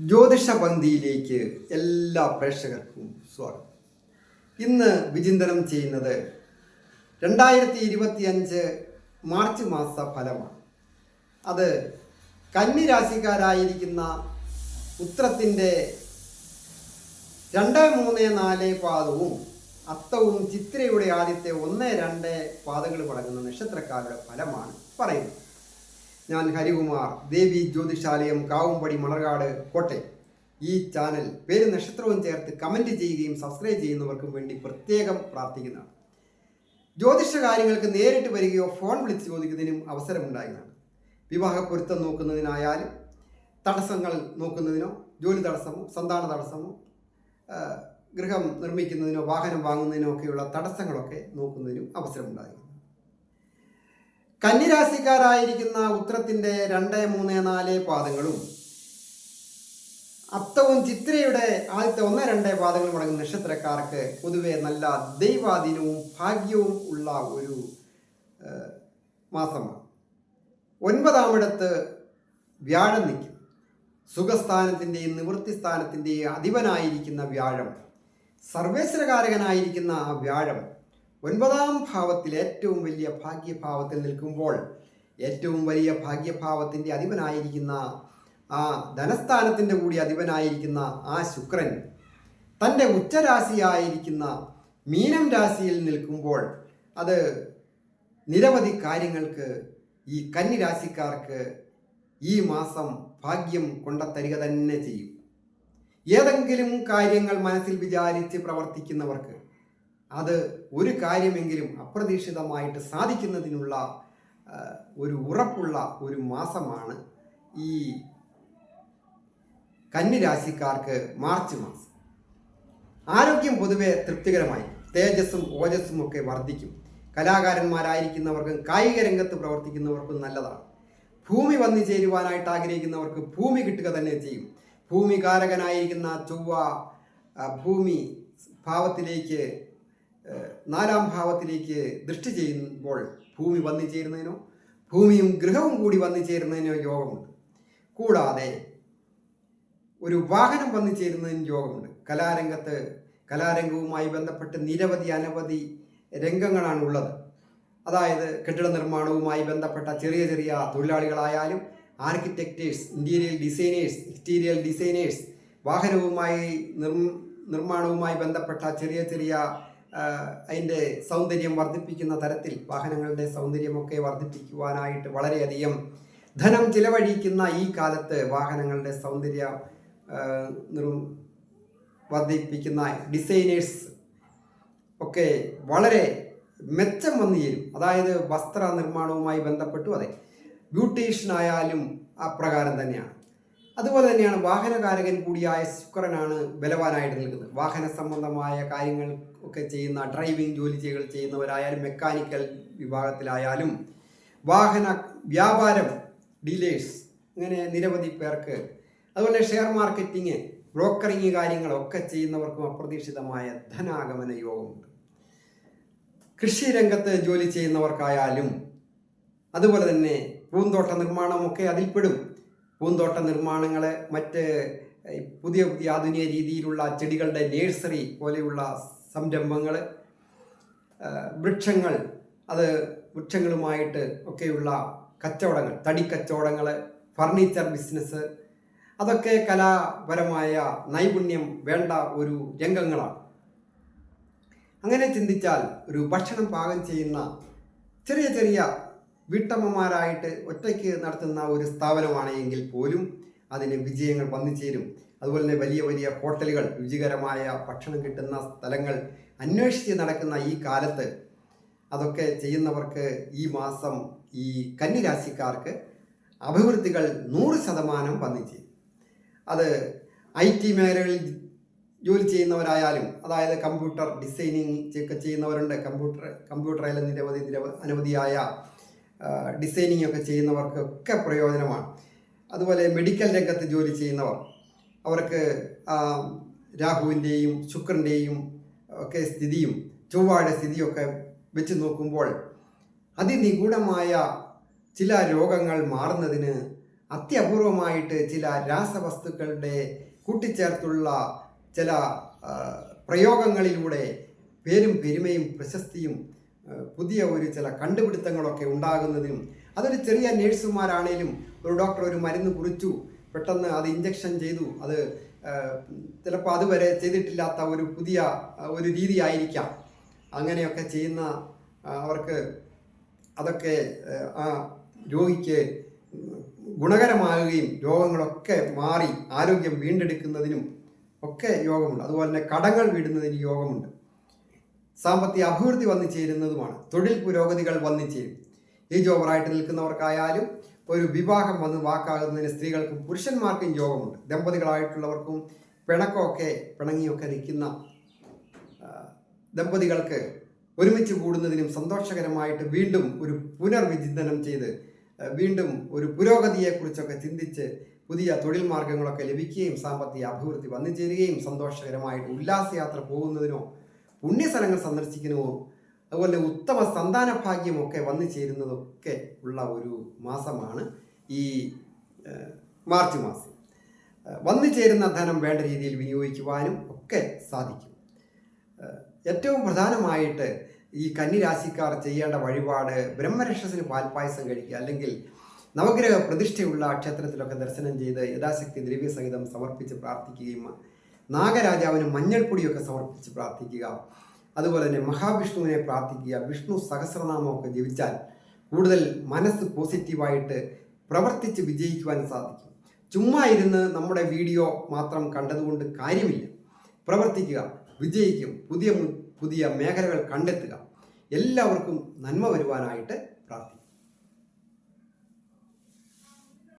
ജ്യോതിഷപന്തിയിലേക്ക് എല്ലാ പ്രേക്ഷകർക്കും സ്വാഗതം. ഇന്ന് വിചിന്തനം ചെയ്യുന്നത് 2025 മാർച്ച് മാസ ഫലമാണ്. അത് കന്നി രാശിക്കാരായിരിക്കുന്ന ഉത്രത്തിൻ്റെ 2, 3, 4 പാദവും അത്തവും ചിത്രയുടെ ആദ്യത്തെ 1, 2 പാദങ്ങൾ അടങ്ങുന്ന നക്ഷത്രക്കാരുടെ ഫലമാണ് പറയുന്നത്. ഞാൻ ഹരികുമാർ, ദേവി ജ്യോതിഷാലയം, കാവുംപടി, മണർകാട്, കോട്ടയം. ഈ ചാനൽ പേര് നക്ഷത്രവും ചേർത്ത് കമൻറ്റ് ചെയ്യുകയും സബ്സ്ക്രൈബ് ചെയ്യുന്നവർക്കും വേണ്ടി പ്രത്യേകം പ്രാർത്ഥിക്കുന്നതാണ്. ജ്യോതിഷ കാര്യങ്ങൾക്ക് നേരിട്ട് വരികയോ ഫോൺ വിളിച്ച് ചോദിക്കുന്നതിനും അവസരമുണ്ടാകുന്നതാണ്. വിവാഹ പൊരുത്തം നോക്കുന്നതിനായാലും തടസ്സങ്ങൾ നോക്കുന്നതിനോ, ജോലി തടസ്സമോ, സന്താന തടസ്സമോ, ഗൃഹം നിർമ്മിക്കുന്നതിനോ, വാഹനം വാങ്ങുന്നതിനോ ഒക്കെയുള്ള തടസ്സങ്ങളൊക്കെ നോക്കുന്നതിനും അവസരമുണ്ടാകുന്നു. കന്നിരാശിക്കാരായിരിക്കുന്ന ഉത്രത്തിൻ്റെ 2, 3, 4 പാദങ്ങളും അത്തവും ചിത്രയുടെ ആദ്യത്തെ 1, 2 പാദങ്ങളും അടങ്ങുന്ന നക്ഷത്രക്കാർക്ക് പൊതുവെ നല്ല ദൈവാധീനവും ഭാഗ്യവും ഉള്ള ഒരു മാസമാണ്. 9-ാമിടത്ത് വ്യാഴം നിൽക്കും. സുഖസ്ഥാനത്തിൻ്റെയും നിവൃത്തിസ്ഥാനത്തിൻ്റെയും അധിപനായിരിക്കുന്ന വ്യാഴം, സർവേശ്വരകാരകനായിരിക്കുന്ന ആ വ്യാഴം 9-ാം ഭാവത്തിൽ ഏറ്റവും വലിയ ഭാഗ്യഭാവത്തിൽ നിൽക്കുമ്പോൾ, ഏറ്റവും വലിയ ഭാഗ്യഭാവത്തിൻ്റെ അധിപനായിരിക്കുന്ന ആ ധനസ്ഥാനത്തിൻ്റെ കൂടി അധിപനായിരിക്കുന്ന ആ ശുക്രൻ തൻ്റെ ഉച്ചരാശിയായിരിക്കുന്ന മീനം രാശിയിൽ നിൽക്കുമ്പോൾ അത് നിരവധി കാര്യങ്ങൾക്ക് ഈ കന്നിരാശിക്കാർക്ക് ഈ മാസം ഭാഗ്യം കൊണ്ടത്തരിക തന്നെ ചെയ്യും. ഏതെങ്കിലും കാര്യങ്ങൾ മനസ്സിൽ വിചാരിച്ച് പ്രവർത്തിക്കുന്നവർക്ക് അത് ഒരു കാര്യമെങ്കിലും അപ്രതീക്ഷിതമായിട്ട് സാധിക്കുന്നതിനുള്ള ഒരു ഉറപ്പുള്ള ഒരു മാസമാണ് ഈ കന്നിരാശിക്കാർക്ക് മാർച്ച് മാസം. ആരോഗ്യം പൊതുവെ തൃപ്തികരമായി, തേജസ്സും ഓജസ്സും ഒക്കെ വർദ്ധിക്കും. കലാകാരന്മാരായിരിക്കുന്നവർക്കും കായിക രംഗത്ത് പ്രവർത്തിക്കുന്നവർക്കും നല്ലതാണ്. ഭൂമി വന്നു ചേരുവാനായിട്ട് ആഗ്രഹിക്കുന്നവർക്ക് ഭൂമി കിട്ടുക തന്നെ ചെയ്യും. ഭൂമികാരകനായിരിക്കുന്ന ചൊവ്വ ഭൂമി ഭാവത്തിലേക്ക് 4-ാം ഭാവത്തിലേക്ക് ദൃഷ്ടി ചെയ്യുമ്പോൾ ഭൂമി വന്നു ചേരുന്നതിനോ, ഭൂമിയും ഗൃഹവും കൂടി വന്നു ചേരുന്നതിനോ യോഗമുണ്ട്. കൂടാതെ ഒരു വാഹനം വന്നു ചേരുന്നതിന് യോഗമുണ്ട്. കലാരംഗവുമായി ബന്ധപ്പെട്ട് അനവധി രംഗങ്ങളാണ് ഉള്ളത്. അതായത് കെട്ടിട നിർമ്മാണവുമായി ബന്ധപ്പെട്ട ചെറിയ ചെറിയ തൊഴിലാളികളായാലും, ആർക്കിടെക്റ്റേഴ്സ്, ഇൻറ്റീരിയൽ ഡിസൈനേഴ്സ്, എക്സ്റ്റീരിയൽ ഡിസൈനേഴ്സ്, വാഹനവുമായി നിർമ്മാണവുമായി ബന്ധപ്പെട്ട ചെറിയ ചെറിയ അതിൻ്റെ സൗന്ദര്യം വർദ്ധിപ്പിക്കുന്ന തരത്തിൽ വാഹനങ്ങളുടെ സൗന്ദര്യമൊക്കെ വർദ്ധിപ്പിക്കുവാനായിട്ട് വളരെയധികം ധനം ചിലവഴിക്കുന്ന ഈ കാലത്ത് വാഹനങ്ങളുടെ സൗന്ദര്യം വർദ്ധിപ്പിക്കുന്ന ഡിസൈനേഴ്സ് ഒക്കെ വളരെ മെച്ചം വന്നു ചേരും. അതായത് വസ്ത്ര നിർമ്മാണവുമായി ബന്ധപ്പെട്ടു അതെ, ബ്യൂട്ടീഷ്യനായാലും അപ്രകാരം തന്നെയാണ്. അതുപോലെ തന്നെയാണ് വാഹനകാരകൻ കൂടിയായ ശുക്രനാണ് ബലവാനായിട്ട് നിൽക്കുന്നത്. വാഹന സംബന്ധമായ കാര്യങ്ങൾ ഒക്കെ ചെയ്യുന്ന ഡ്രൈവിംഗ് ജോലികൾ ചെയ്യുന്നവരായാലും, മെക്കാനിക്കൽ വിഭാഗത്തിലായാലും, വാഹന വ്യാപാരം, ഡീലേഴ്സ്, ഇങ്ങനെ നിരവധി പേർക്ക്, അതുപോലെ ഷെയർ മാർക്കറ്റിങ്, ബ്രോക്കറിങ് കാര്യങ്ങളൊക്കെ ചെയ്യുന്നവർക്കും അപ്രതീക്ഷിതമായ ധനാഗമന യോഗമുണ്ട്. കൃഷി രംഗത്ത് ജോലി ചെയ്യുന്നവർക്കായാലും, അതുപോലെ തന്നെ പൂന്തോട്ട നിർമ്മാണമൊക്കെ അതിൽപ്പെടും. പൂന്തോട്ട നിർമ്മാണങ്ങൾ, മറ്റ് പുതിയ ആധുനിക രീതിയിലുള്ള ചെടികളുടെ നേഴ്സറി പോലെയുള്ള സംരംഭങ്ങൾ, വൃക്ഷങ്ങൾ, അത് വൃക്ഷങ്ങളുമായിട്ട് ഒക്കെയുള്ള കച്ചവടങ്ങൾ, തടിക്കച്ചവടങ്ങൾ, ഫർണിച്ചർ ബിസിനസ്, അതൊക്കെ കലാപരമായ നൈപുണ്യം വേണ്ട ഒരു രംഗങ്ങളാണ്. അങ്ങനെ ചിന്തിച്ചാൽ ഒരു ഭക്ഷണം പാകം ചെയ്യുന്ന ചെറിയ ചെറിയ വീട്ടമ്മമാരായിട്ട് ഒറ്റയ്ക്ക് നടത്തുന്ന ഒരു സ്ഥാപനമാണ് എങ്കിൽ പോലും അതിന് വിജയങ്ങൾ വന്നു ചേരും. അതുപോലെ തന്നെ വലിയ വലിയ ഹോട്ടലുകൾ, രുചികരമായ ഭക്ഷണം കിട്ടുന്ന സ്ഥലങ്ങൾ അന്വേഷിച്ച് നടക്കുന്ന ഈ കാലത്ത് അതൊക്കെ ചെയ്യുന്നവർക്ക് ഈ മാസം ഈ കന്നിരാശിക്കാർക്ക് അഭിവൃദ്ധികൾ 100% വന്നു ചേരും. അത് IT മേഖലകളിൽ ജോലി ചെയ്യുന്നവരായാലും, അതായത് കമ്പ്യൂട്ടർ ഡിസൈനിങ് ഒക്കെ ചെയ്യുന്നവരുണ്ട്. കമ്പ്യൂട്ടറിൽ അനവധിയായ ഡിസൈനിങ് ഒക്കെ ചെയ്യുന്നവർക്കൊക്കെ പ്രയോജനമാണ്. അതുപോലെ മെഡിക്കൽ രംഗത്ത് ജോലി ചെയ്യുന്നവർ, അവർക്ക് രാഹുവിൻ്റെയും ശുക്രൻ്റെയും ഒക്കെ സ്ഥിതിയും ചൊവ്വയുടെ സ്ഥിതിയൊക്കെ വെച്ച് നോക്കുമ്പോൾ അതിനിഗൂഢമായ ചില രോഗങ്ങൾ മാറുന്നതിന് അത്യപൂർവമായിട്ട് ചില രാസവസ്തുക്കളുടെ കൂട്ടിച്ചേർത്തുള്ള ചില പ്രയോഗങ്ങളിലൂടെ പേരും പെരുമയും പ്രശസ്തിയും പുതിയ ചില കണ്ടുപിടുത്തങ്ങളൊക്കെ ഉണ്ടാകുന്നതിനും, അതൊരു ചെറിയ നേഴ്സുമാരാണേലും ഒരു ഡോക്ടർ ഒരു മരുന്ന് കുറിച്ചു, പെട്ടെന്ന് അത് ഇഞ്ചക്ഷൻ ചെയ്തു, അത് ചിലപ്പോൾ അതുവരെ ചെയ്തിട്ടില്ലാത്ത ഒരു പുതിയ രീതി ആയിരിക്കാം. അങ്ങനെയൊക്കെ ചെയ്യുന്ന അവർക്ക് അതൊക്കെ ആ രോഗിക്ക് ഗുണകരമാകുകയും രോഗങ്ങളൊക്കെ മാറി ആരോഗ്യം വീണ്ടെടുക്കുന്നതിനും ഒക്കെ യോഗമുണ്ട്. അതുപോലെ തന്നെ കടങ്ങൾ വീടുന്നതിന് യോഗമുണ്ട്. സാമ്പത്തിക അഭിവൃദ്ധി വന്നു ചേരുന്നതുമാണ്. തൊഴിൽ പുരോഗതികൾ വന്നു ചേരും. ഏജ് ഓവറായിട്ട് നിൽക്കുന്നവർക്കായാലും ഒരു വിവാഹം വന്ന് വാക്കാകുന്നതിന് സ്ത്രീകൾക്കും പുരുഷന്മാർക്കും യോഗമുണ്ട്. ദമ്പതികളായിട്ടുള്ളവർക്കും പിണങ്ങിയൊക്കെ നിൽക്കുന്ന ദമ്പതികൾക്ക് ഒരുമിച്ച് കൂടുന്നതിനും സന്തോഷകരമായിട്ട് വീണ്ടും ഒരു പുനർവിചിന്തനം ചെയ്ത് വീണ്ടും ഒരു പുരോഗതിയെക്കുറിച്ചൊക്കെ ചിന്തിച്ച് പുതിയ തൊഴിൽ മാർഗങ്ങളൊക്കെ ലഭിക്കുകയും സാമ്പത്തിക അഭിവൃദ്ധി വന്നു ചേരുകയും സന്തോഷകരമായിട്ട് ഉല്ലാസയാത്ര പോകുന്നതിനോ പുണ്യസ്ഥലങ്ങൾ സന്ദർശിക്കുന്നതോ അതുപോലെ ഉത്തമ സന്താന ഭാഗ്യമൊക്കെ വന്നു ചേരുന്നതൊക്കെ ഉള്ള ഒരു മാസമാണ് ഈ മാർച്ച് മാസം. വന്നു ചേരുന്ന ധനം വേണ്ട രീതിയിൽ വിനിയോഗിക്കുവാനും ഒക്കെ സാധിക്കും. ഏറ്റവും പ്രധാനമായിട്ട് ഈ കന്നിരാശിക്കാർ ചെയ്യേണ്ട വഴിപാട് ബ്രഹ്മരക്ഷസിന് പാൽപ്പായസം കഴിക്കുക, അല്ലെങ്കിൽ നവഗ്രഹ പ്രതിഷ്ഠയുള്ള ക്ഷേത്രത്തിലൊക്കെ ദർശനം ചെയ്ത് യഥാശക്തി ദ്രവ്യസഹിതം സമർപ്പിച്ച് പ്രാർത്ഥിക്കുകയും നാഗരാജാവിന് മഞ്ഞൾപ്പൊടിയൊക്കെ സമർപ്പിച്ച് പ്രാർത്ഥിക്കുക. അതുപോലെ തന്നെ മഹാവിഷ്ണുവിനെ പ്രാർത്ഥിക്കുക. വിഷ്ണു സഹസ്രനാമമൊക്കെ ജപിച്ചാൽ കൂടുതൽ മനസ്സ് പോസിറ്റീവായിട്ട് പ്രവർത്തിച്ച് വിജയിക്കുവാൻ സാധിക്കും. ചുമ്മാ ഇരുന്ന് നമ്മുടെ വീഡിയോ മാത്രം കണ്ടതുകൊണ്ട് കാര്യമില്ല. പ്രവർത്തിക്കുക, വിജയിക്കും. പുതിയ മേഖലകൾ കണ്ടെത്തുക. എല്ലാവർക്കും നന്മ വരുവാനായിട്ട് പ്രാർത്ഥിക്കുക.